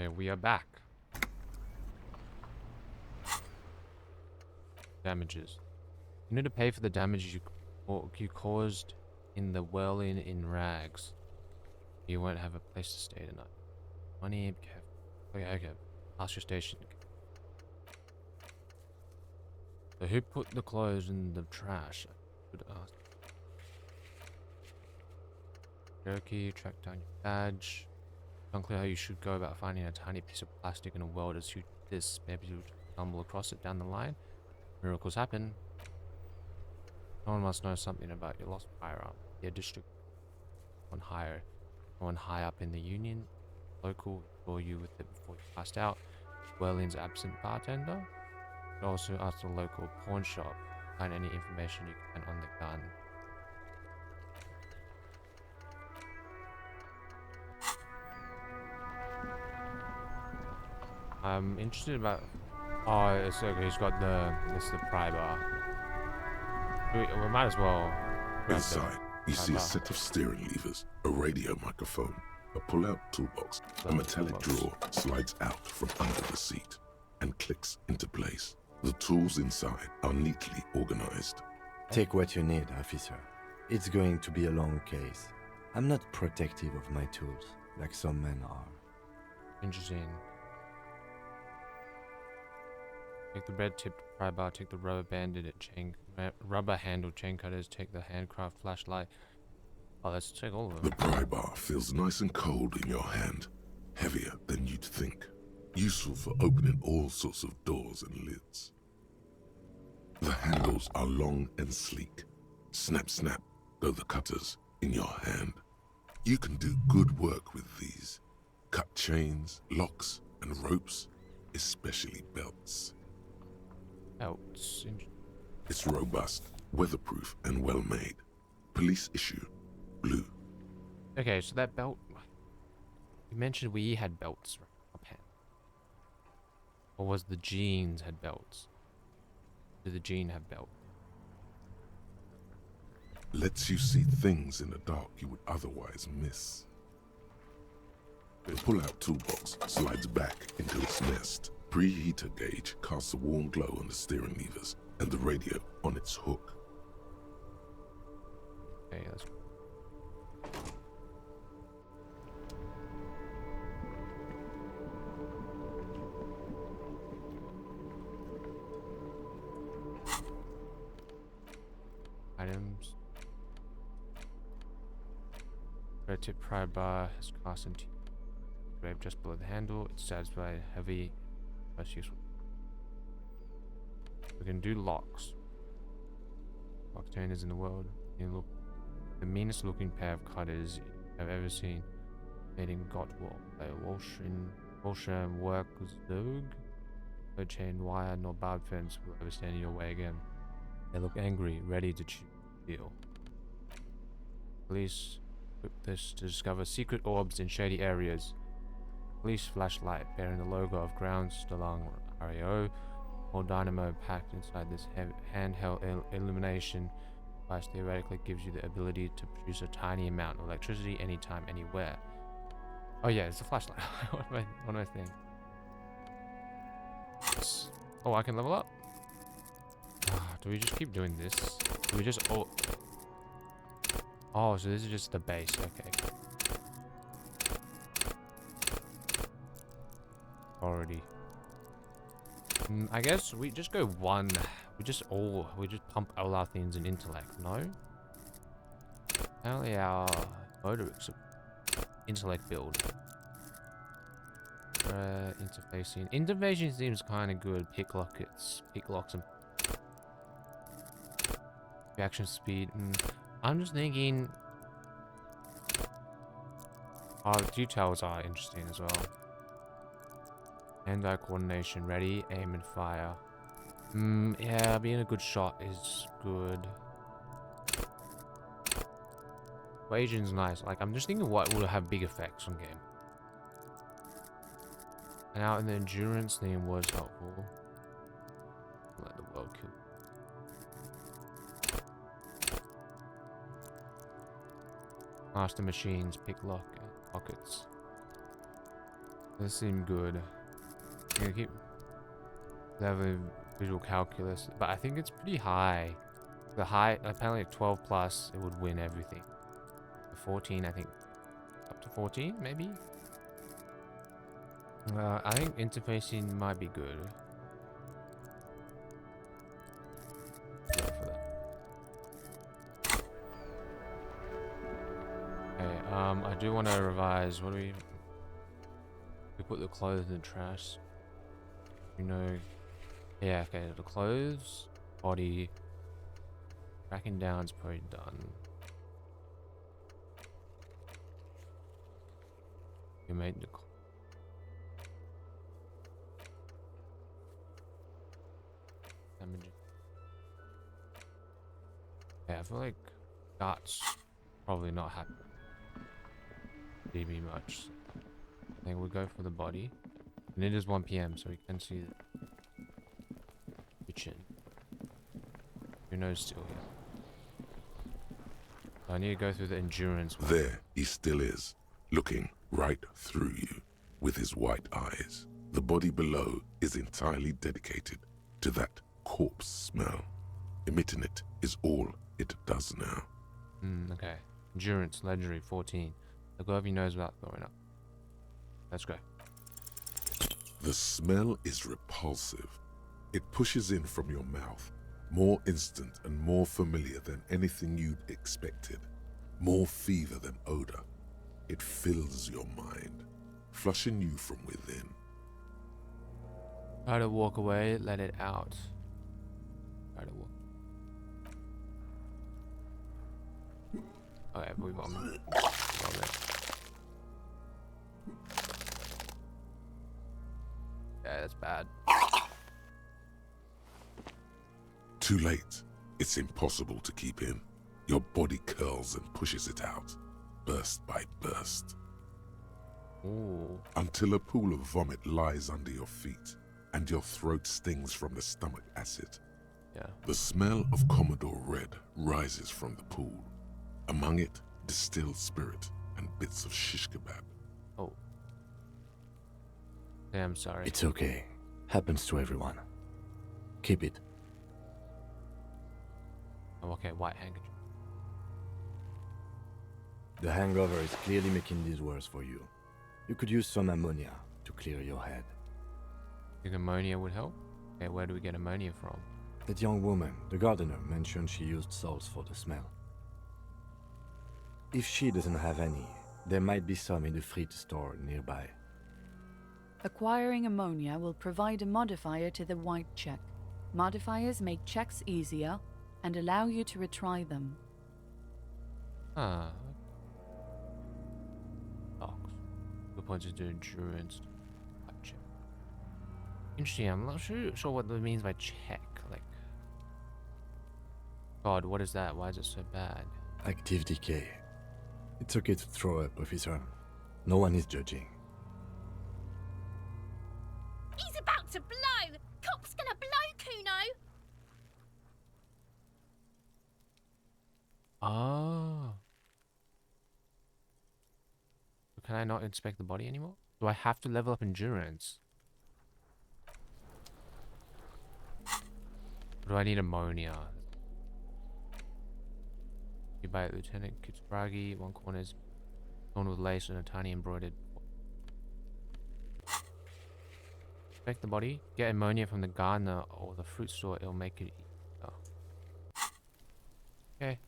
Okay, we are back. Damages. You need to pay for the damage you caused in the whirling in rags. You won't have a place to stay tonight. Money, be careful. Okay. Ask your station. So who put the clothes in the trash? I should ask. Jerky, track down your badge. It's unclear how you should go about finding a tiny piece of plastic in a world as huge as this. Maybe you'll stumble across it down the line. Miracles happen. Someone must know something about your lost firearm. Your district. Someone high up in the union. Local saw you with it before you passed out. Berlin's absent bartender. You can also ask the local pawn shop. Find any information you can on the gun. I'm interested about. Oh, it's okay. He's got it's the pry bar. We might as well. Inside, you see a set of steering levers, a radio microphone, a pull-out toolbox, a metallic drawer slides out from under the seat and clicks into place. The tools inside are neatly organized. Take what you need, officer. It's going to be a long case. I'm not protective of my tools, like some men are. Interesting. Take the red-tipped pry bar, take the rubber-handled chain cutters, take the handcraft flashlight. Oh, let's take all of them. The pry bar feels nice and cold in your hand, heavier than you'd think. Useful for opening all sorts of doors and lids. The handles are long and sleek. Snap, snap, go the cutters in your hand. You can do good work with these. Cut chains, locks, and ropes, especially belts. Belts. It's robust, weatherproof, and well-made. Police issue, blue. Okay, so that belt. You mentioned we had belts up. Or was the jeans had belts? Did the jean have belt? Lets you see things in the dark you would otherwise miss. The pull-out toolbox slides back into its nest. Preheater gauge casts a warm glow on the steering levers and the radio on its hook. Okay, let's go. Items. Red tip pry bar has cast into grave just below the handle. It's satisfied heavy. Most useful. We can do locks. Lock turners in the world. You look the meanest looking pair of cutters I've ever seen. Made in Gottwald by Walsham Workzug. No chain wire nor barbed fence will ever stand in your way again. They look angry, ready to deal. Police equip this to discover secret orbs in shady areas. Police flashlight bearing the logo of Ground Stalong RAO. Or dynamo packed inside this handheld illumination device theoretically gives you the ability to produce a tiny amount of electricity anytime, anywhere. Oh yeah, it's a flashlight. what am I thinking? Oh, I can level up. Do we just keep doing this? Do we just Oh, so this is just the base. Okay. Already. I guess we just go one. We just pump all our things in intellect. No. Apparently our motor intellect build. Interfacing seems kind of good. Pick locks and reaction speed. I'm just thinking. Details are interesting as well. Hand-eye coordination, ready, aim, and fire. Yeah, being a good shot is good. Equation's nice. Like, I'm just thinking what will have big effects on game. Now, and the endurance theme was helpful. Let the world kill. Master machines, pick lock, and pockets. Does seem good. I'm gonna keep leveling visual calculus, but I think it's pretty high. The high, apparently at 12 plus, it would win everything. The 14, I think, up to 14 maybe. I think interfacing might be good. Go for that. Okay, I do want to revise. What do we put the clothes in the trash? You know, yeah, okay, the clothes, body, tracking down's probably done. You made the damage. Yeah, I feel like that's probably not happening. DB much. I think we'll go for the body. And it is 1 PM, so we can see the kitchen. Who knows still here? I need to go through the endurance one. There he still is, looking right through you with his white eyes. The body below is entirely dedicated to that corpse smell. Emitting it is all it does now. Okay. Endurance, legendary, 14. The glove he knows without throwing up. Let's go. The smell is repulsive. It pushes in from your mouth, more instant and more familiar than anything you'd expected. More fever than odor. It fills your mind, flushing you from within. Try to walk away, let it out. Try to walk. Okay, we bomb. Yeah, that's bad. Too late. It's impossible to keep in. Your body curls and pushes it out, burst by burst. Ooh. Until a pool of vomit lies under your feet, and your throat stings from the stomach acid. Yeah. The smell of Commodore Red rises from the pool. Among it, distilled spirit and bits of shish kebab. Oh. Yeah, I'm sorry. It's okay. Happens to everyone. Keep it. Oh, okay, white handkerchief. The hangover is clearly making these worse for you. You could use some ammonia to clear your head. Think ammonia would help? Okay, where do we get ammonia from? That young woman, the gardener, mentioned she used salts for the smell. If she doesn't have any, there might be some in the fridge store nearby. Acquiring ammonia will provide a modifier to the white check. Modifiers make checks easier and allow you to retry them. Ah. Dogs. Good points into endurance. White check. Interesting, I'm not sure what that means by check. Like, God, what is that? Why is it so bad? Active decay. It's okay to throw up, officer. No one is judging. He's about to blow! Cop's gonna blow, Kuno! Oh. Can I not inspect the body anymore? Do I have to level up endurance? Or do I need ammonia? You by Lieutenant Kitsbragi, one corner is torn with lace and a tiny embroidered. Inspect the body. Get ammonia from the gardener or the fruit store. It'll make it easier. Okay.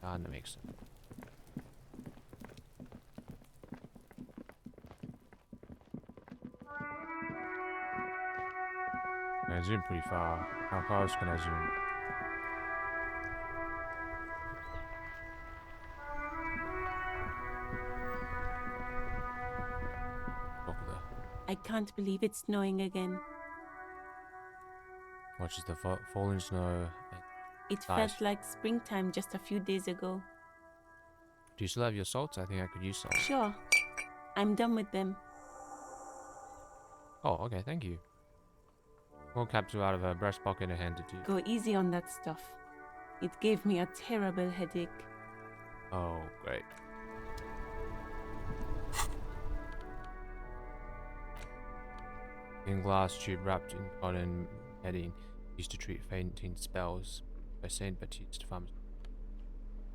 Gardener makes sense. I zoom pretty far. How close can I zoom? Look there. I can't believe it's snowing again. Watches the falling snow. It Nice. felt like springtime just a few days ago. Do you still have your salts? I think I could use some. Sure, I'm done with them. Oh, okay, thank you. One capsule out of her breast pocket and handed to you. Go easy on that stuff. It gave me a terrible headache. Oh, great. In glass tube wrapped in cotton netting, used to treat fainting spells by Saint Baptiste Pharmacy.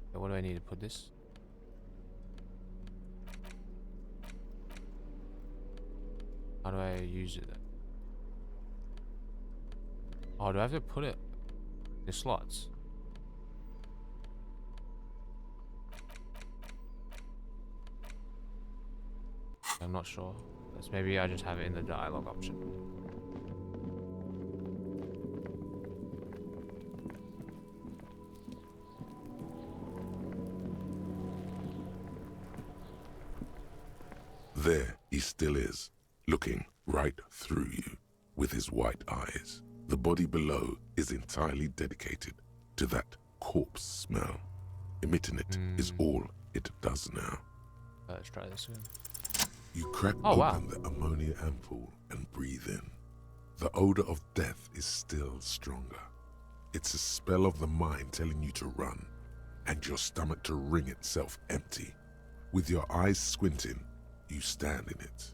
Okay, what do I need to put this? How do I use it then? Oh, do I have to put it in the slots? I'm not sure. That's maybe I just have it in the dialogue option. There he still is, looking right through you with his white eyes. The body below is entirely dedicated to that corpse smell. Emitting it is all it does now. Let's try this again. You crack Oh, wow. open the ammonia ampoule and breathe in. The odor of death is still stronger. It's a spell of the mind telling you to run, and your stomach to wring itself empty. With your eyes squinting, you stand in it.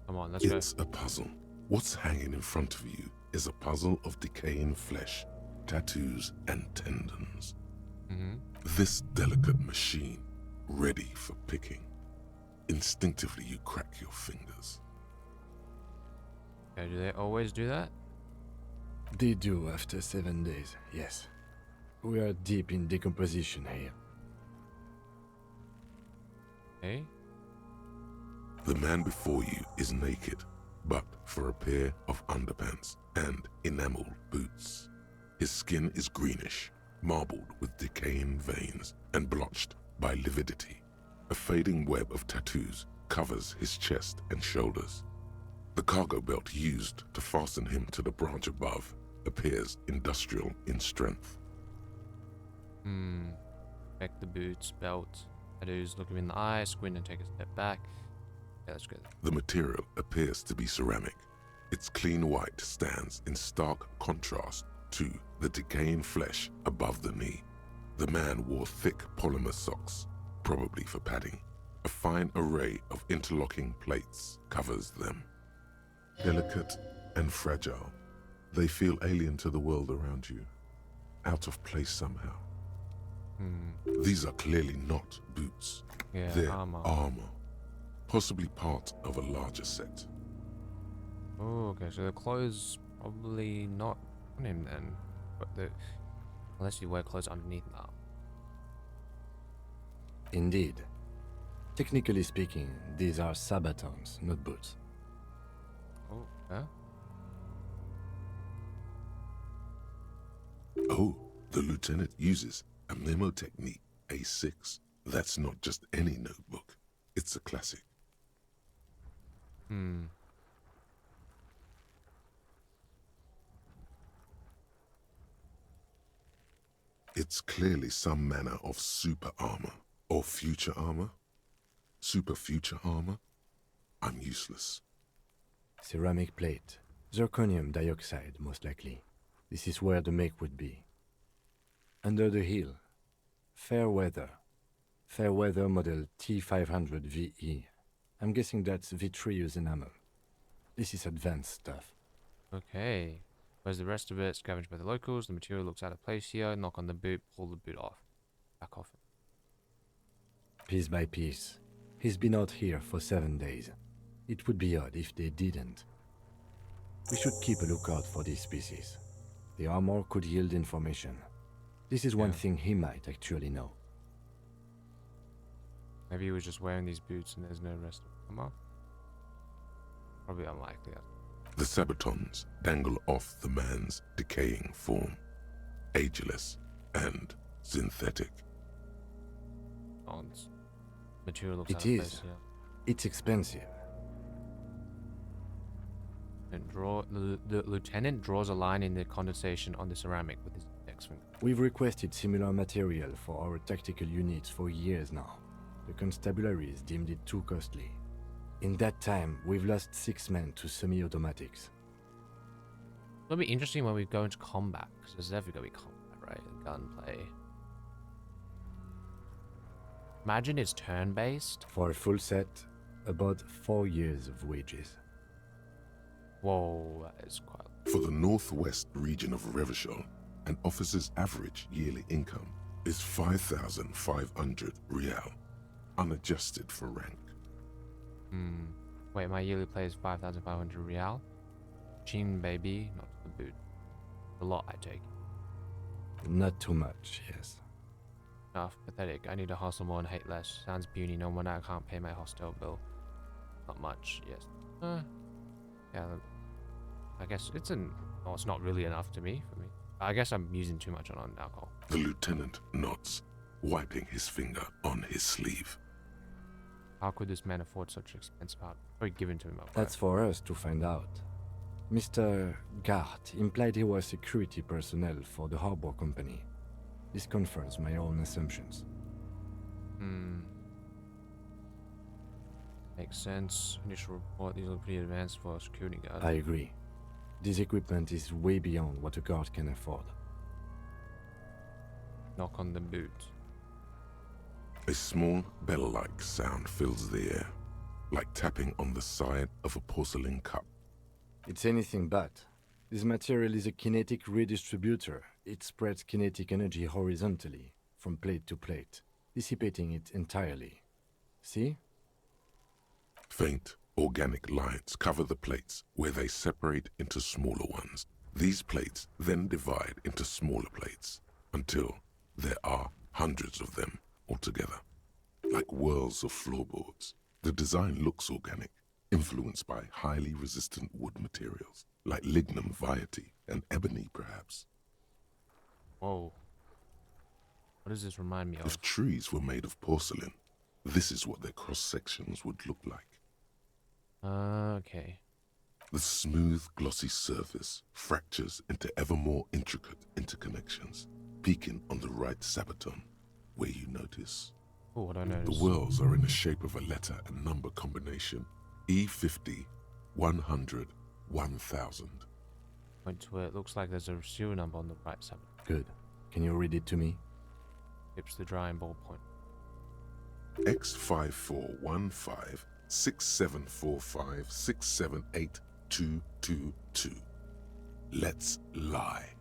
Come on, let's go. It's a puzzle. What's hanging in front of you is a puzzle of decaying flesh, tattoos, and tendons. This delicate machine, ready for picking. Instinctively, you crack your fingers. Okay, do they always do that? They do after 7 days, yes. We are deep in decomposition here. Okay. The man before you is naked, but for a pair of underpants and enameled boots. His skin is greenish, marbled with decaying veins and blotched by lividity. A fading web of tattoos covers his chest and shoulders. The cargo belt used to fasten him to the branch above appears industrial in strength. Check the boots, belt, tattoos, look him in the eye, squint and take a step back. Yeah, that's good. The material appears to be ceramic. Its clean white stands in stark contrast to the decaying flesh above the knee. The man wore thick polymer socks, probably for padding. A fine array of interlocking plates covers them. Delicate and fragile, they feel alien to the world around you, out of place somehow. These are clearly not boots. Yeah, They're armor. possibly part of a larger set. Oh, okay, so the clothes probably not on him then. But unless you wear clothes underneath that. Indeed. Technically speaking, these are sabatons, not boots. Oh, yeah? Oh, the lieutenant uses a memo technique A6. That's not just any notebook. It's a classic. It's clearly some manner of super armor. Or future armor? Super future armor? I'm useless. Ceramic plate. Zirconium dioxide, most likely. This is where the make would be. Under the hill. Fair weather. Fair weather model T500 VE. I'm guessing that's vitreous enamel. This is advanced stuff. Okay. Where's the rest of it? Scavenged by the locals. The material looks out of place here. Knock on the boot. Pull the boot off. Back off it. Piece by piece. He's been out here for 7 days. It would be odd if they didn't. We should keep a lookout for these species. The armor could yield information. This is one thing he might actually know. Maybe he was just wearing these boots and there's no rest of them. Probably unlikely. The sabatons dangle off the man's decaying form. Ageless and synthetic. Material looks It out of is. place here. It's expensive. And the lieutenant draws a line in the condensation on the ceramic with his index finger. We've requested similar material for our tactical units for years now. The constabularies deemed it too costly. In that time, we've lost 6 men to semi-automatics. It'll be interesting when we go into combat, because there's never going to be combat, right? Gunplay. Imagine it's turn-based. For a full set, about 4 years of wages. Whoa, that is quite. For the northwest region of Revachol, an officer's average yearly income is 5,500 real, unadjusted for rank. Wait, my yearly pay is 5,500 real? Chin, baby, not the boot. A lot, I take. Not too much, yes. Enough, pathetic. I need to hustle more and hate less. Sounds puny, no wonder I can't pay my hostel bill. Not much, yes. Yeah, I guess it's it's not really enough to me, for me. I guess I'm using too much on alcohol. The lieutenant nods, wiping his finger on his sleeve. How could this man afford such expensive art? Probably given to him outright. That's for us to find out. Mr. Gart implied he was security personnel for the harbor company. This confirms my own assumptions. Makes sense. Initial report, these are pretty advanced for a security guard. I agree. This equipment is way beyond what a guard can afford. Knock on the boot. A small bell-like sound fills the air, like tapping on the side of a porcelain cup. It's anything but. This material is a kinetic redistributor. It spreads kinetic energy horizontally, from plate to plate, dissipating it entirely. See? Faint, organic lines cover the plates where they separate into smaller ones. These plates then divide into smaller plates until there are hundreds of them altogether. Like whirls of floorboards, the design looks organic, influenced by highly resistant wood materials, like lignum vitae and ebony perhaps. Whoa. What does this remind me of? If trees were made of porcelain, this is what their cross-sections would look like. Okay. The smooth, glossy surface fractures into ever more intricate interconnections, peaking on the right sabaton, where you notice. Oh, what do I notice? The whirls are in the shape of a letter and number combination. E50, 100, 1000. Point to it. Looks like there's a serial number on the right side. Good. Can you read it to me? Tips the drawing ballpoint. X5415 6745 678222. Let's lie.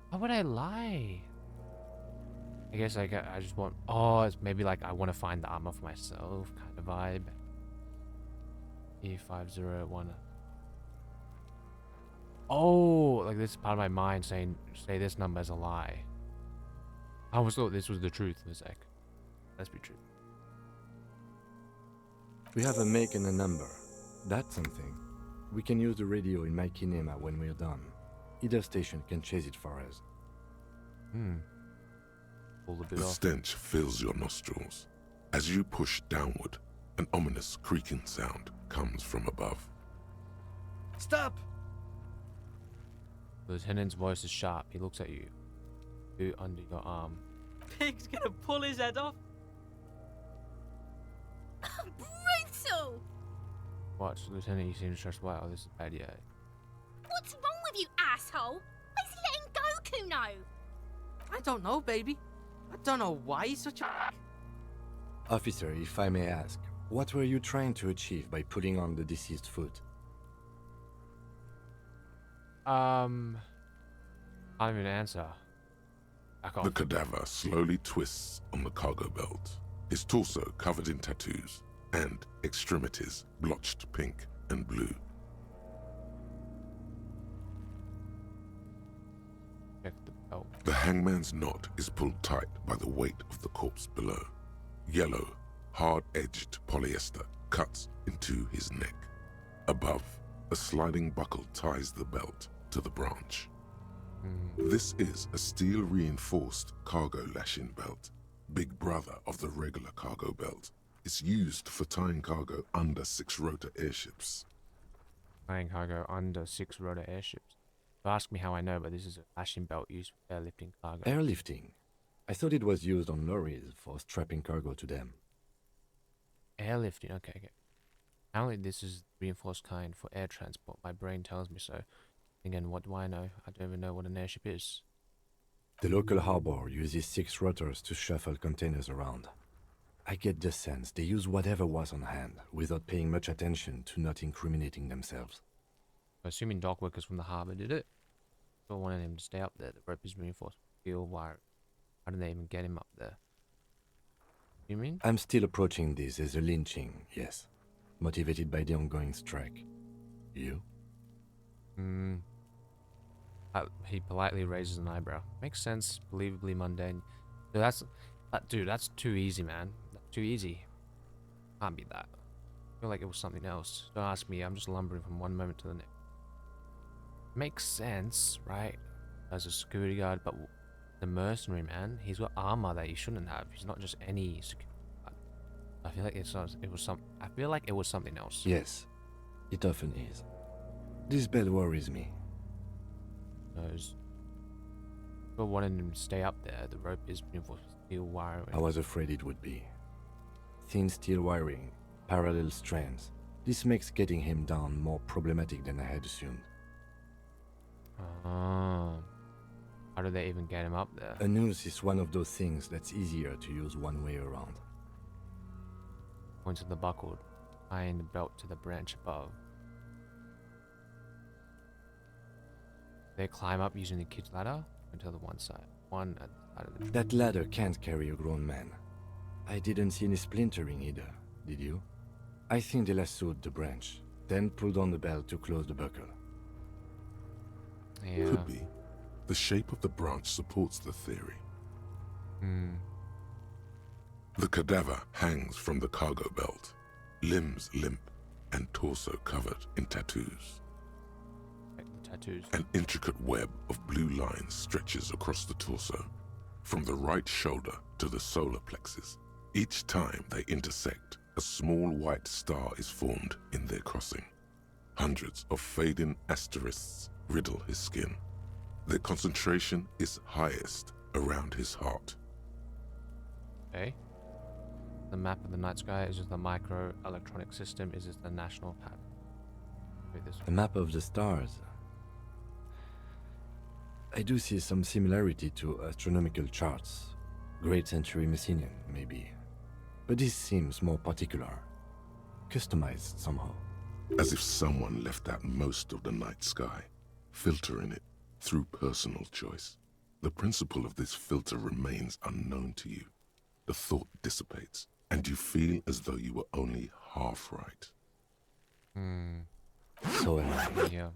Why would I lie? I guess I just want. Oh, it's maybe like I want to find the armor for myself kind of vibe. E501. Oh, like this is part of my mind saying, say this number is a lie. I always thought this was the truth for a sec. Let's be true. We have a make and a number. That's something. We can use the radio in my kinema when we're done. Either station can chase it for us. Pull the bit The off. stench fills your nostrils. As you push downward, an ominous creaking sound comes from above. Stop! The lieutenant's voice is sharp. He looks at you. Boot under your arm. Pig's gonna pull his head off. Brutal! Watch, Lieutenant, you seem stressed. Wow, this is bad, yeah. What's wrong with you, asshole? Where's he letting Goku know? I don't know, baby. I don't know why he's such a... Officer, if I may ask, what were you trying to achieve by putting on the deceased foot? Can't even answer. Back off. The cadaver slowly twists on the cargo belt, his torso covered in tattoos, and extremities blotched pink and blue. Check the belt. The hangman's knot is pulled tight by the weight of the corpse below. Yellow, hard-edged polyester cuts into his neck. Above, a sliding buckle ties the belt to the branch. This is a steel-reinforced cargo lashing belt, big brother of the regular cargo belt. It's used for tying cargo under 6-rotor airships. Tying cargo under 6-rotor airships. Don't ask me how I know, but this is a lashing belt used for airlifting cargo. Airlifting? I thought it was used on lorries for strapping cargo to them. Airlifting, okay. Apparently this is reinforced kind for air transport. My brain tells me so. Again, what do I know? I don't even know what an airship is. The local harbor uses 6 rotors to shuffle containers around. I get the sense they use whatever was on hand, without paying much attention to not incriminating themselves. Assuming dock workers from the harbour did it. Still wanted him to stay up there. The rope is reinforced with steel wire. How did they even get him up there? You mean? I'm still approaching this as a lynching, yes. Motivated by the ongoing strike. You? He politely raises an eyebrow. Makes sense. Believably mundane. Dude, that's too easy, man. That's too easy. Can't be that. I feel like it was something else. Don't ask me. I'm just lumbering from one moment to the next. Makes sense, right? As a security guard, but the mercenary, man, he's got armor that he shouldn't have. He's not just any security guard. I feel like it was something else. Yes, it often is. This bell worries me. Knows. But wanted him to stay up there. The rope is reinforced with steel wiring. I was afraid it would be. Thin steel wiring, parallel strands. This makes getting him down more problematic than I had assumed. How do they even get him up there? A noose is one of those things that's easier to use one way around. Points of the buckled, tying the belt to the branch above. They climb up using the kid's ladder until the one side. One at the side of the tree. That ladder can't carry a grown man. I didn't see any splintering either, did you? I think they lassoed the branch, then pulled on the belt to close the buckle. Yeah. Could be. The shape of the branch supports the theory. The cadaver hangs from the cargo belt, limbs limp and torso covered in tattoos. Like the tattoos. An intricate web of blue lines stretches across the torso, from the right shoulder to the solar plexus. Each time they intersect, a small white star is formed in their crossing. Hundreds of fading asterisks riddle his skin. Their concentration is highest around his heart. Okay. The map of the night sky is just the micro-electronic system. Is this the national pattern? Wait, this A map of the stars. I do see some similarity to astronomical charts. Great Century Messinian, maybe. But this seems more particular. Customized somehow. As if someone left out most of the night sky, filtering it through personal choice. The principle of this filter remains unknown to you. The thought dissipates, and you feel as though you were only half right. So am I. Yeah.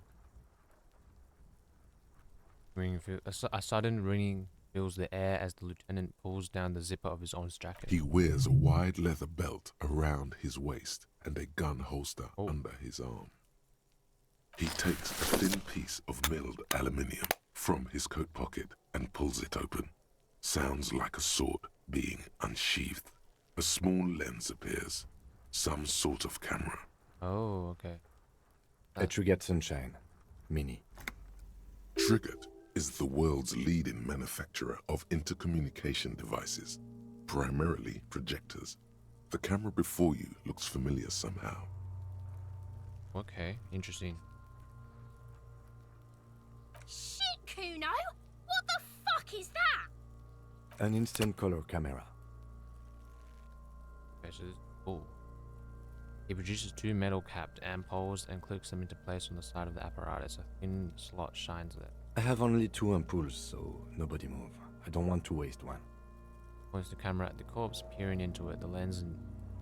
A sudden ringing fills the air as the lieutenant pulls down the zipper of his own jacket. He wears a wide leather belt around his waist and a gun holster under his arm. He takes a thin piece of milled aluminium from his coat pocket and pulls it open. Sounds like a sword being unsheathed. A small lens appears. Some sort of camera. Oh, okay. A Trigger Sunshine. Mini. Triggered is the world's leading manufacturer of intercommunication devices, primarily projectors. The camera before you looks familiar somehow. Okay, interesting. Shit, Kuno! What the fuck is that? An instant color camera. Okay, so this is cool. He produces two metal-capped ampoules and clicks them into place on the side of the apparatus. A thin slot shines there. I have only 2 ampoules, so nobody move. I don't want to waste one. Points the camera at the corpse, peering into it, the lens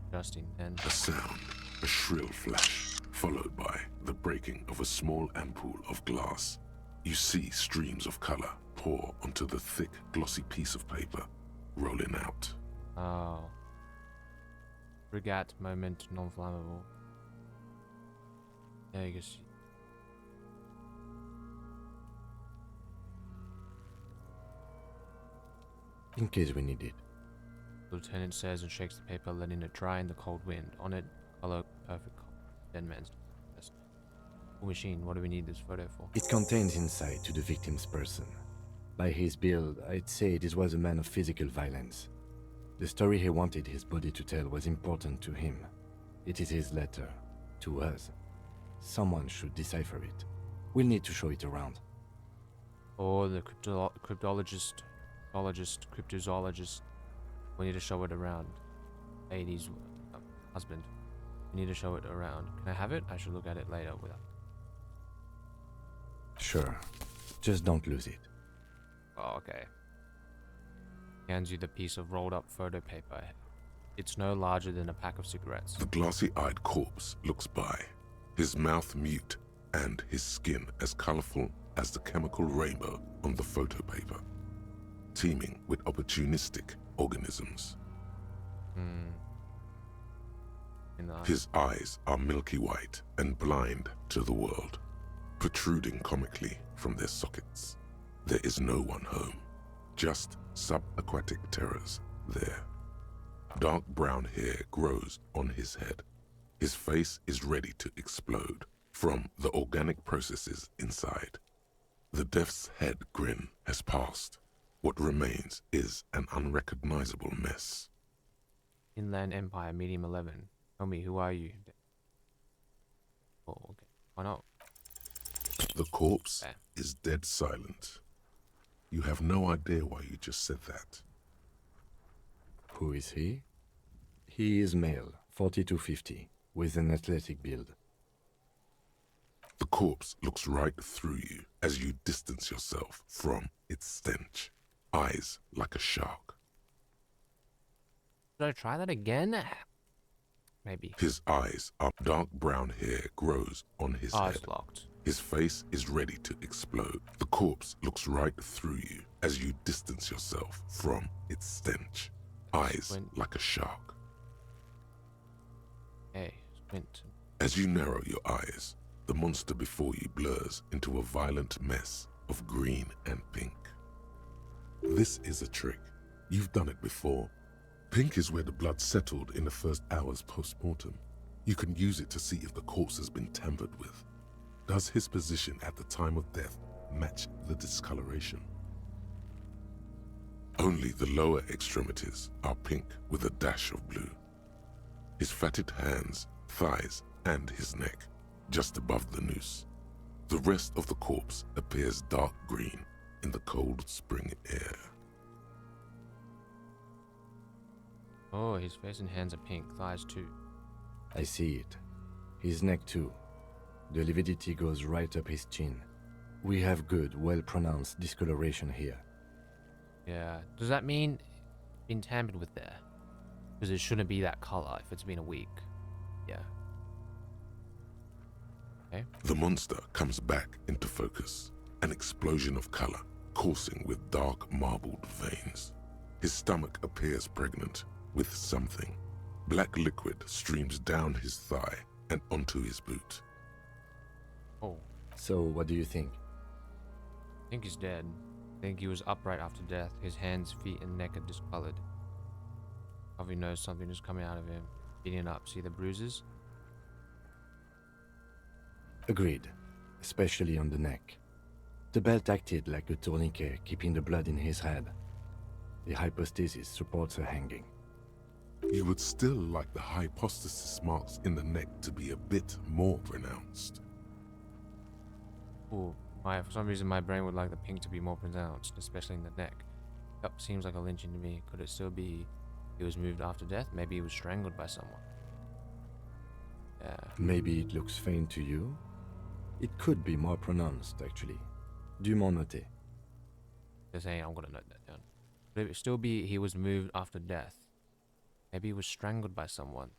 adjusting, then... A sound, a shrill flash, followed by the breaking of a small ampoule of glass. You see streams of color pour onto the thick, glossy piece of paper, rolling out. Oh. Regat moment non-flammable. Yeah, you can see. In case we need it. The lieutenant says and shakes the paper, letting it dry in the cold wind. On it, color perfect. Dead man's best. Machine, what do we need this photo for? It contains insight to the victim's person. By his build, I'd say this was a man of physical violence. The story he wanted his body to tell was important to him. It is his letter. To us. Someone should decipher it. We'll need to show it around. Or the cryptologist, cryptozoologist. We need to show it around. Lady's husband. We need to show it around. Can I have it? I should look at it later without. Sure. Just don't lose it. Oh, okay. Hands you the piece of rolled up photo paper. It's no larger than a pack of cigarettes. The glossy-eyed corpse looks by, his mouth mute and his skin as colorful as the chemical rainbow on the photo paper, teeming with opportunistic organisms. His eyes are milky white and blind to the world, protruding comically from their sockets. There is no one home, just subaquatic terrors there. Dark brown hair grows on his head. His face is ready to explode from the organic processes inside. The death's head grin has passed. What remains is an unrecognizable mess. Inland Empire, medium 11. Tell me, who are you? Oh, okay. Why not? The corpse is dead silent. You have no idea why you just said that. Who is he? He is male, 4250, with an athletic build. The corpse looks right through you as you distance yourself from its stench. Eyes like a shark. Should I try that again? Maybe. His eyes are dark brown hair grows on his Oh, head. it's locked. His face is ready to explode. The corpse looks right through you as you distance yourself from its stench. Eyes like a shark. Hey, squint. As you narrow your eyes, the monster before you blurs into a violent mess of green and pink. This is a trick. You've done it before. Pink is where the blood settled in the first hours post-mortem. You can use it to see if the corpse has been tampered with. Does his position at the time of death match the discoloration? Only the lower extremities are pink with a dash of blue. His fatted hands, thighs, and his neck, just above the noose. The rest of the corpse appears dark green in the cold spring air. Oh, his face and hands are pink, thighs too. I see it. His neck too. The lividity goes right up his chin. We have good, well-pronounced discoloration here. Yeah. Does that mean been tampered with there? Because it shouldn't be that color if it's been a week. Yeah. Okay. The monster comes back into focus, an explosion of color, coursing with dark marbled veins. His stomach appears pregnant with something. Black liquid streams down his thigh and onto his boot. Oh. So, what do you think? I think he's dead. I think he was upright after death. His hands, feet, and neck are discolored. Harvey knows something is coming out of him. Beating up. See the bruises? Agreed, especially on the neck. The belt acted like a tourniquet, keeping the blood in his head. The hypostasis supports a hanging. You would still like the hypostasis marks in the neck to be a bit more pronounced. Ooh, for some reason my brain would like the pink to be more pronounced, especially in the neck. Yep, seems like a lynching to me. Could it still be he was moved after death? Maybe he was strangled by someone. Yeah. Maybe it looks faint to you? It could be more pronounced, actually. Dumont noté. Just saying, I'm gonna note that down. Could it still be he was moved after death? Maybe he was strangled by someone.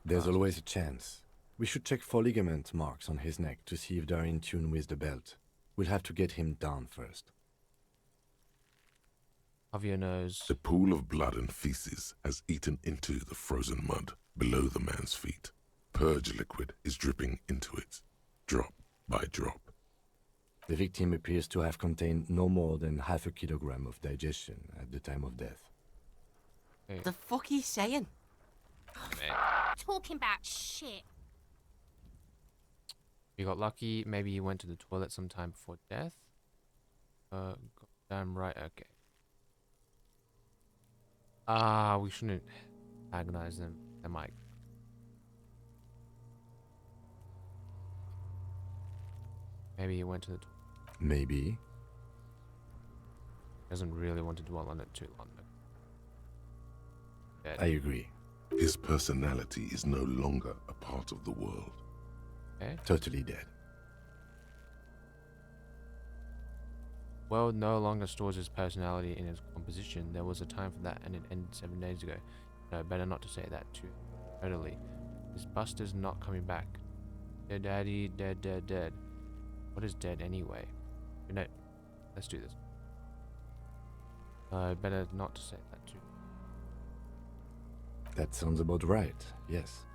There's always a chance. We should check for ligament marks on his neck to see if they're in tune with the belt. We'll have to get him down first. Javier knows. A pool of blood and feces has eaten into the frozen mud below the man's feet. Purge liquid is dripping into it, drop by drop. The victim appears to have contained no more than half a kilogram of digestion at the time of death. Hey, The fuck he's saying? man. Talking about shit. You got lucky. Maybe he went to the toilet sometime before death. Damn right. Okay. We shouldn't agonize them. They might. Maybe he went to the toilet. Maybe. Doesn't really want to dwell on it too long. Dead. I agree. His personality is no longer a part of the world. Okay. Totally dead. world no longer stores his personality in its composition. There was a time for that, and it ended 7 days ago. No, better not to say that too readily. His Buster's not coming back. Dead daddy, dead, dead, dead. What is dead anyway? No, let's do this. Better not to say that too. That sounds about right, yes.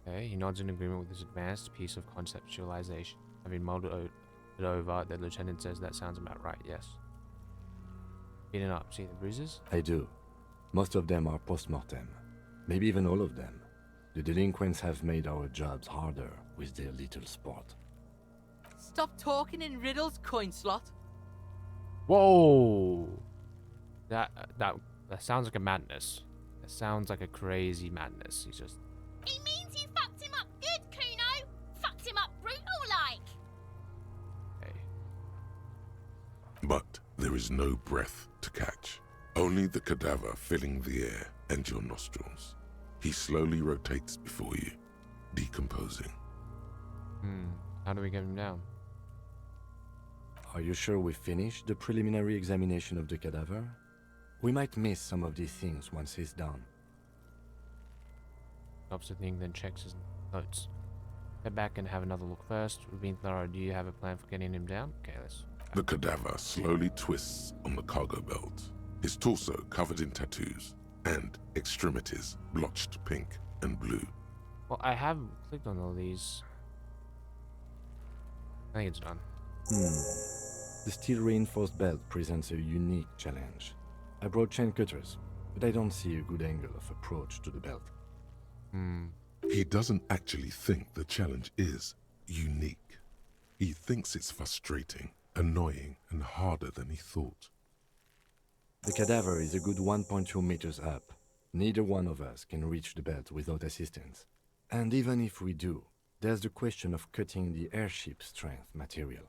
Okay, he nods in agreement with this advanced piece of conceptualization. Having mulled it over, the lieutenant says that sounds about right, yes. Beaten up, see the bruises? I do. Most of them are post-mortem. Maybe even all of them. The delinquents have made our jobs harder with their little sport. Stop talking in riddles, coin slot. Whoa! That sounds like a madness. That sounds like a crazy madness. He's just... He means you fucked him up good, Kuno. Fucked him up brutal like. Okay. But there is no breath to catch. Only the cadaver filling the air and your nostrils. He slowly rotates before you, decomposing. How do we get him down? Are you sure we finished the preliminary examination of the cadaver? We might miss some of these things once he's done. Stops the thing, then checks his notes. Head back and have another look first. We've been thorough. Do you have a plan for getting him down? Okay, let's... The cadaver slowly twists on the cargo belt, his torso covered in tattoos, and extremities blotched pink and blue. Well, I have clicked on all these. I think it's done. The steel reinforced belt presents a unique challenge. I brought chain cutters, but I don't see a good angle of approach to the belt. He doesn't actually think the challenge is unique. He thinks it's frustrating, annoying, and harder than he thought. The cadaver is a good 1.2 meters up. Neither one of us can reach the belt without assistance. And even if we do, there's the question of cutting the airship strength material.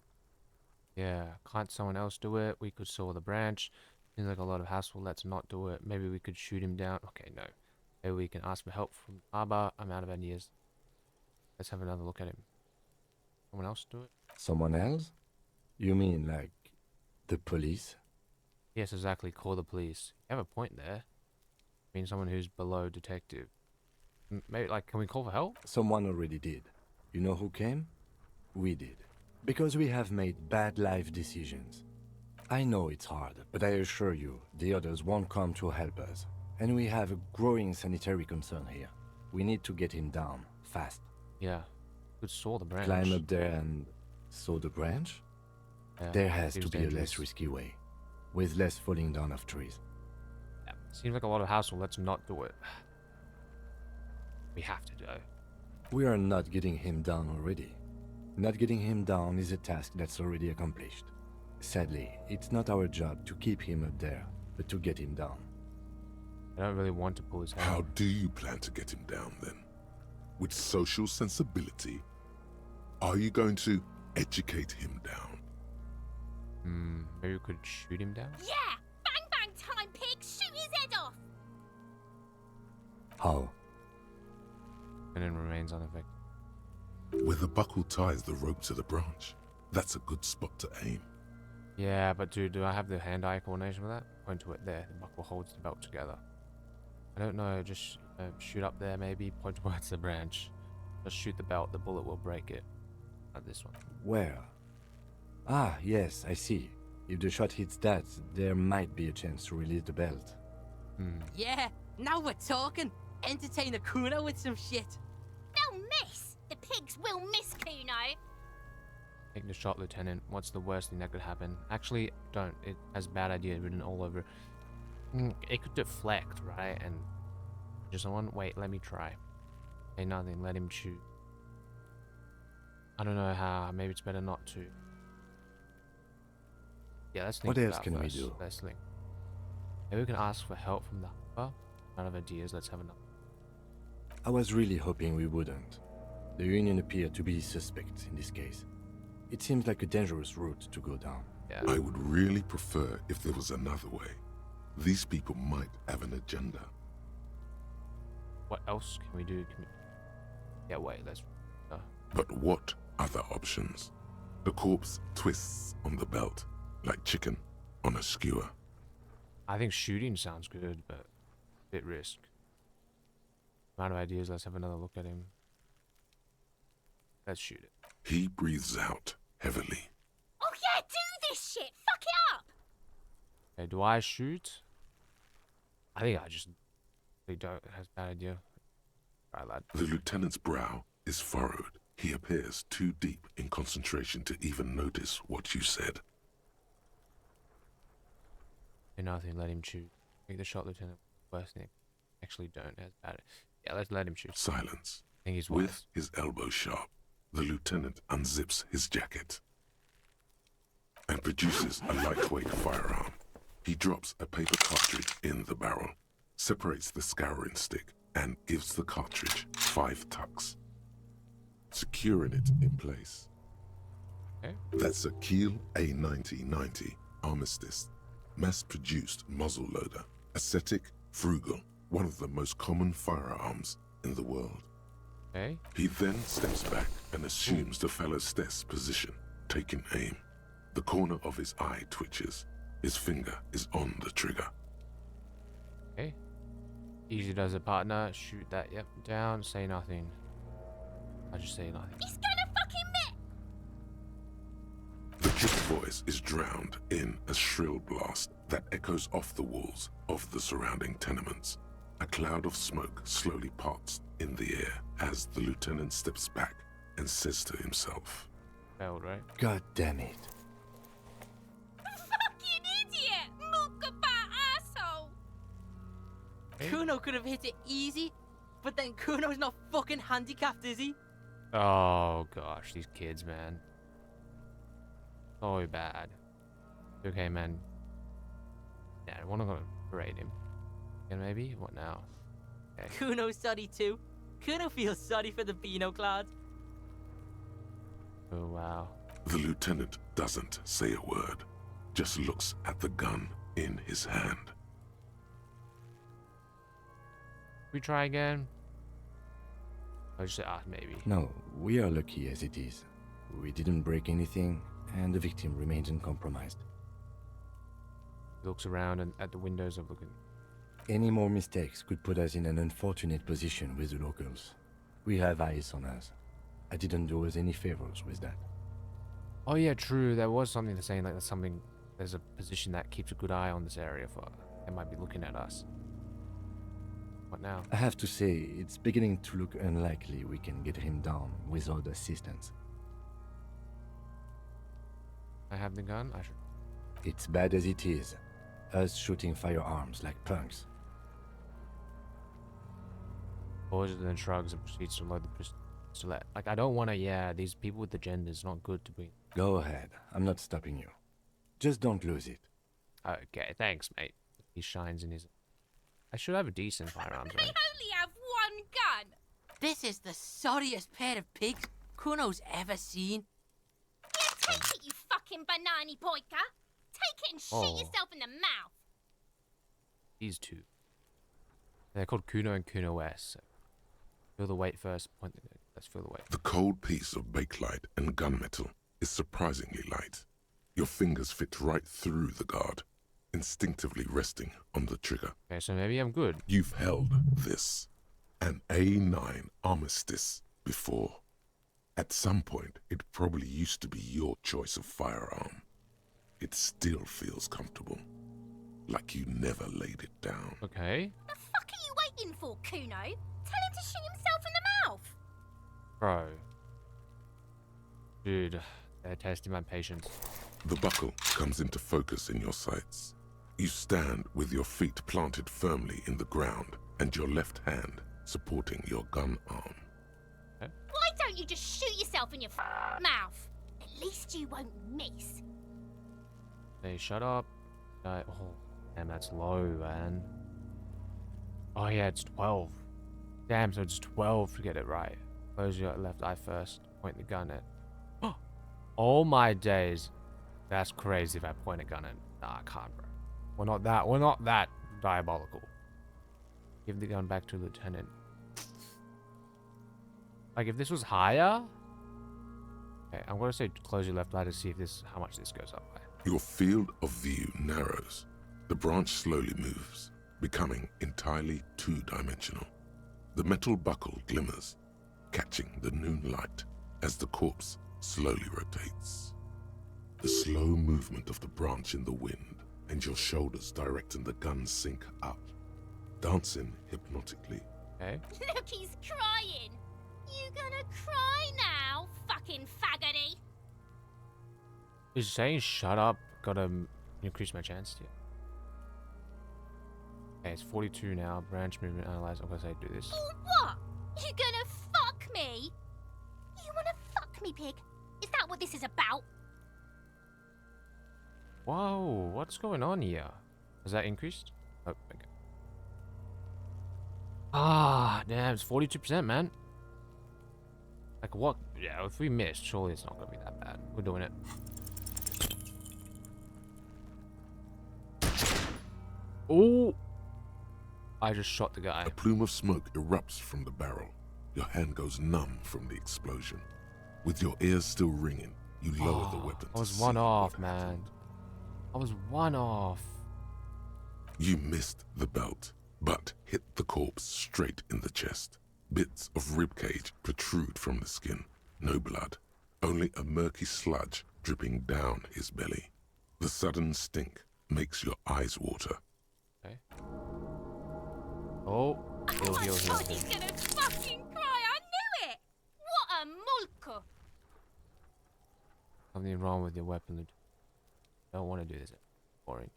Yeah, can't someone else do it? We could saw the branch. Seems like a lot of hassle. Let's not do it. Maybe we could shoot him down. Okay, no. Maybe we can ask for help from Abba. I'm out of ideas. Let's have another look at him. Someone else do it? Someone else? You mean like the police? Yes, exactly. Call the police. You have a point there. I mean, someone who's below detective. Maybe, like, can we call for help? Someone already did. You know who came? We did. Because we have made bad life decisions. I know it's hard, but I assure you, the others won't come to help us. And we have a growing sanitary concern here. We need to get him down, fast. Yeah. Could saw the branch. Climb up there and saw the branch? Yeah, There has to seems be a dangerous. less risky way, with less falling down of trees. Yeah. Seems like a lot of hassle. Let's not do it. We have to do it. We are not getting him down already. Not getting him down is a task that's already accomplished. Sadly, it's not our job to keep him up there, but to get him down. I don't really want to pull his hair. How do you plan to get him down then? With social sensibility? Are you going to educate him down? Maybe we could shoot him down? Yeah! Bang bang time, pig! Shoot his head off! How? And then remains unaffected. Where the buckle ties the rope to the branch. That's a good spot to aim. Yeah, but dude, do I have the hand-eye coordination for that? Point to it there. The buckle holds the belt together. I don't know. Just shoot up there, maybe. Point towards the branch. Just shoot the belt. The bullet will break it. Not this one. Where? Ah, yes, I see. If the shot hits that, there might be a chance to release the belt. Yeah, now we're talking. Entertain a Kuno with some shit. They'll miss! The pigs will miss Kuno! Take the shot, Lieutenant. What's the worst thing that could happen? Actually, don't. It has bad idea written all over. It could deflect, right? And just someone. Wait, let me try. Hey, nothing. Let him shoot. I don't know how. Maybe it's better not to. Yeah, let's think. What else about can we first. do? Let's think. Maybe we can ask for help from the harbor. Out of ideas. Let's have another. I was really hoping we wouldn't. The Union appeared to be suspect in this case. It seems like a dangerous route to go down. Yeah. I would really prefer if there was another way. These people might have an agenda. What else can we do? Yeah, wait. Let's. But what other options? The corpse twists on the belt, like chicken on a skewer. I think shooting sounds good, but bit risk. Amount of ideas. Let's have another look at him. Let's shoot it. He breathes out heavily. Oh yeah, do this shit! Fuck it up! Okay, do I shoot? I think I just really don't. That's a bad idea. Alright, lad. The lieutenant's brow is furrowed. He appears too deep in concentration to even notice what you said. Do nothing. Let him shoot. Make the shot, Lieutenant. Worst thing. Actually, don't. That's bad. Yeah, let's let him shoot. Silence. I think he's With wise. his elbow sharp, the lieutenant unzips his jacket and produces a lightweight firearm. He drops a paper cartridge in the barrel, separates the scouring stick, and gives the cartridge 5 tucks, securing it in place. Okay. That's a Kiel A9090 Armistice, mass-produced muzzleloader, ascetic, frugal, one of the most common firearms in the world. Okay. He then steps back and assumes the fellow's desk position, taking aim. The corner of his eye twitches. His finger is on the trigger. Okay. Easy does it, partner. Shoot that. Yep. Down. Say nothing. I just say nothing. He's gonna fucking miss! The kid's voice is drowned in a shrill blast that echoes off the walls of the surrounding tenements. A cloud of smoke slowly parts in the air as the lieutenant steps back and says to himself, Failed, right? God damn it. Fucking idiot! Mookaba asshole! Kuno could have hit it easy, but then Kuno's not fucking handicapped, is he? Oh gosh, these kids, man. So bad. Okay, man. Yeah, we're not gonna berate him. Yeah, maybe? What now? Okay. Kuno's sorry too. Kuno feels sorry for the Beano Cloud. Oh wow. The lieutenant doesn't say a word, just looks at the gun in his hand. We try again? I just say, maybe. No, we are lucky as it is. We didn't break anything, and the victim remains uncompromised. He looks around and at the windows of looking. Any more mistakes could put us in an unfortunate position with the locals. We have eyes on us. I didn't do us any favors with that. Oh yeah, true. There was something to saying like there's a position that keeps a good eye on this area for. They might be looking at us. What now? I have to say, it's beginning to look unlikely we can get him down without assistance. I have the gun. I should. It's bad as it is. Us shooting firearms like punks. Pauses and then shrugs and proceeds to load the pistolet. Like I don't want to. Yeah, these people with agendas not good to be. Go ahead. I'm not stopping you. Just don't lose it. Okay, thanks, mate. He shines in his. I should have a decent firearms, They right? only have one gun! This is the sorriest pair of pigs Kuno's ever seen. Yeah, take it, you fucking banana poika! Take it and shoot Oh. yourself in the mouth! These two. They're called Kuno and Kuno S. So feel the weight first. Point the. Let's feel the weight. The cold piece of bakelite and gunmetal is surprisingly light. Your fingers fit right through the guard, instinctively resting on the trigger. Okay, so maybe I'm good. You've held this, an A9 Armistice, before. At some point, it probably used to be your choice of firearm. It still feels comfortable, like you never laid it down. Okay, The fuck are you waiting for, Kuno? Tell him to shoot himself in the mouth! bro. Dude, they're testing my patience. The buckle comes into focus in your sights. You stand with your feet planted firmly in the ground and your left hand supporting your gun arm. Why don't you just shoot yourself in your mouth? At least you won't miss. Hey, shut up. Oh, damn, that's low, man. Oh yeah, it's 12. Damn, so it's 12 to get it right. Close your left eye first. Point the gun at. Oh my days. That's crazy if I point a gun at. Nah, I can't, bro. We're not that diabolical. Give the gun back to Lieutenant. Like, if this was higher, Okay, I'm gonna say close your left eye to see if this how much this goes up by. Your field of view narrows. The branch slowly moves, becoming entirely two-dimensional. The metal buckle glimmers, catching the noon light as the corpse slowly rotates. The slow movement of the branch in the wind and your shoulders directing the gun sync up, dancing hypnotically. Okay. Look, he's crying. You gonna cry now, fucking faggoty? He's saying shut up. Gotta increase my chance here. Okay, it's 42 now. Branch movement analyze. I'm gonna say do this. Or what? You gonna fuck me? You wanna fuck me, pig? Is that what this is about? Whoa, what's going on here? Has that increased? Oh, okay. Ah, damn, it's 42%, man. Like what? Yeah, if we missed, surely it's not gonna be that bad. We're doing it. Oh! I just shot the guy. A plume of smoke erupts from the barrel. Your hand goes numb from the explosion. With your ears still ringing, you lower the weapon. I was to one see off, what man. happened. I was one off. You missed the belt, but hit the corpse straight in the chest. Bits of ribcage protrude from the skin. No blood, only a murky sludge dripping down his belly. The sudden stink makes your eyes water. Okay. Oh, heal, I heal, heal, thought heal. he's gonna fucking cry. I knew it. What a mulka. Something wrong with your weapon, Lieutenant. Don't want to do this. Boring.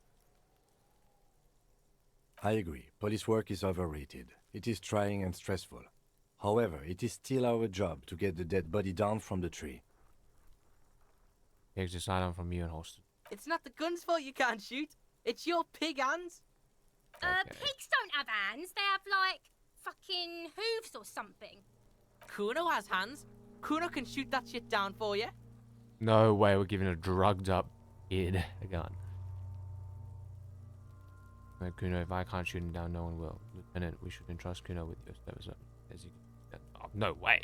I agree. Police work is overrated. It is trying and stressful. However, it is still our job to get the dead body down from the tree. Takes the silent from you and Holston. It's not the gun's fault you can't shoot. It's your pig hands. Okay. Pigs don't have hands. They have, like, fucking hooves or something. Kuno has hands. Kuno can shoot that shit down for you. No way we're giving a drugged up kid a gun. No, Kuno, if I can't shoot him down, no one will. Lieutenant, we should entrust Kuno with your service. As you oh, no way.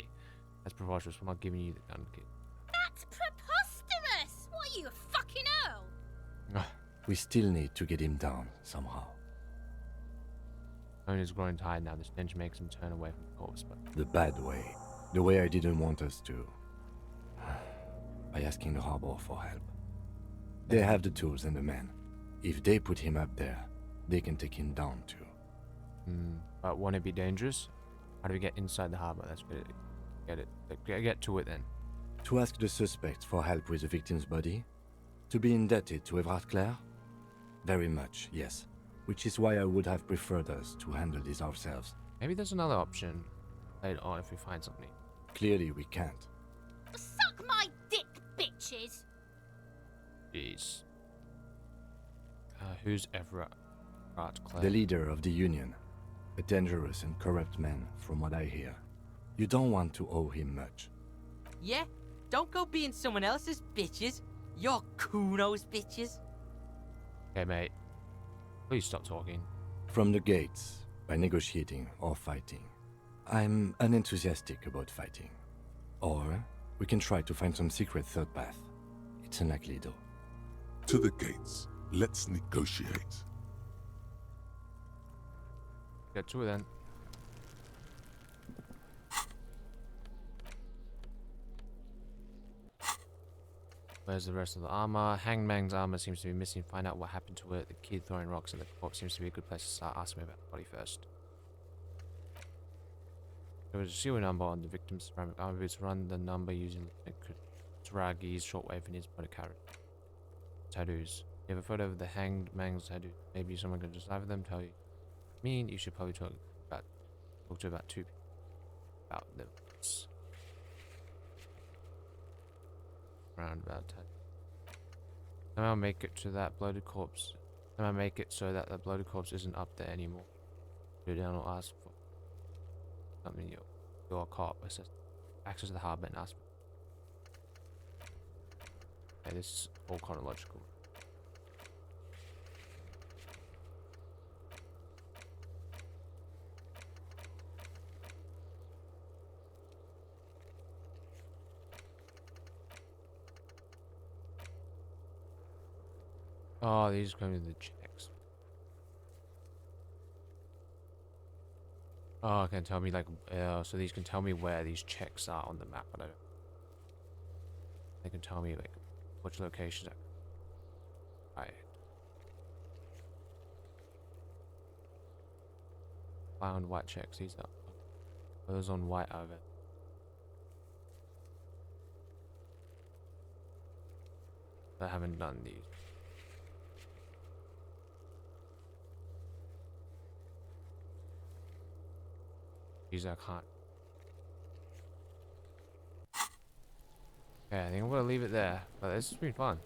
That's preposterous. We're not giving you the gun, kid. That's preposterous. What are you, a fucking earl? We still need to get him down somehow. Tone is growing tired now. The stench makes him turn away from the corpse, but The bad way. The way I didn't want us to. By asking the harbor for help. They have the tools and the men. If they put him up there, they can take him down too. but won't it be dangerous? How do we get inside the harbor? That's good. Get to it then. To ask the suspects for help with the victim's body? To be indebted to Everard Clare? Very much, yes. Which is why I would have preferred us to handle this ourselves. Maybe there's another option later on if we find something. Clearly we can't. Suck my dick, bitches. Jeez. Who's Everett Clare? The leader of the Union. A dangerous and corrupt man, from what I hear. You don't want to owe him much. Yeah? Don't go being someone else's bitches. You're Kuno's bitches. Okay, mate. Please stop talking. From the gates, by negotiating or fighting. I'm unenthusiastic about fighting. Or we can try to find some secret third path. It's unlikely though. To the gates. Let's negotiate. Get to it then. Where's the rest of the armor? Hangman's armor seems to be missing. Find out what happened to it. The kid throwing rocks at the corpse seems to be a good place to start. Ask me about the body first. There was a serial number on the victim's ceramic armor boots. Run the number using Dragi's shortwave and his body carrot. Tattoos. You have a photo of the hanged man's tattoo. Maybe someone can decipher them, tell you. You should probably talk to about two people about them. Roundabout tattoo. Somehow make it to that bloated corpse. Somehow make it so that the bloated corpse isn't up there anymore. Go down or ask for something. You're a cop. Access to the harbor and ask. Okay, this is all chronological. Oh, these go to the checks. Oh, it can tell me like, so these can tell me where these checks are on the map, but I don't. They can tell me like which locations are. Right. Found white checks. These are those on white over. I haven't done these. These I can't. Okay, I think I'm gonna leave it there. But this has been fun.